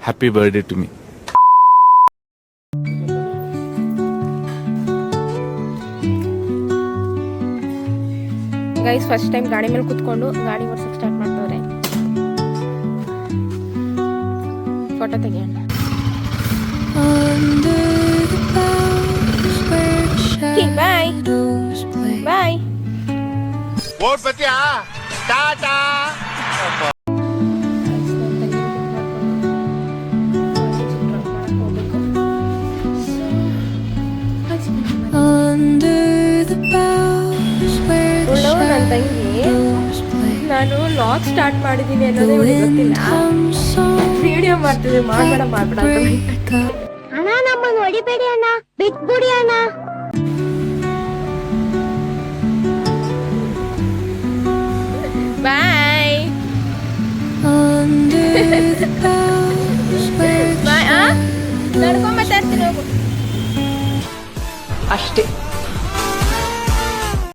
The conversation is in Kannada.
Happy birthday to me. Guys first time ಗಾಡಿ ಮೇಲೆ ಕುತ್ಕೊಂಡು ಗಾಡಿ ಓಡಿಸಕ್ಕೆ ಸ್ಟಾರ್ಟ್ ಮಾಡ್ತವ್ರೆ. ಫೋಟೋ ತೆಗಿಯೋಣ. ಬಾಯ್ ಬಾಯ್. ಟಾಟಾ. ನನ್ನ ತಂಗಿ ನಾನು ಲಾಗ್ ಸ್ಟಾರ್ಟ್ ಮಾಡಿದ್ದೀನಿ ಅನ್ನೋದೇ ಇವಳಿಗೆ ಗೊತ್ತಿಲ್ಲ. ವಿಡಿಯೋ ಮಾಡ್ತಿದ್ದೆ ಮಾಡ್ಬೇಡ ಅಣ್ಣ, ನಮ್ಮನ್ನ ಹೊಡಿಬೇಡಿ ಅಣ್ಣ, ಬಿಟ್ಬಿಡಿ ಅಣ್ಣ. ಬಾಯ್ ಬಾಯ್. ನಡ್ಕೊಂಡ್ ಮಾತಾಡ್ತೀನಿ ಹೋಗು ಅಷ್ಟೇ.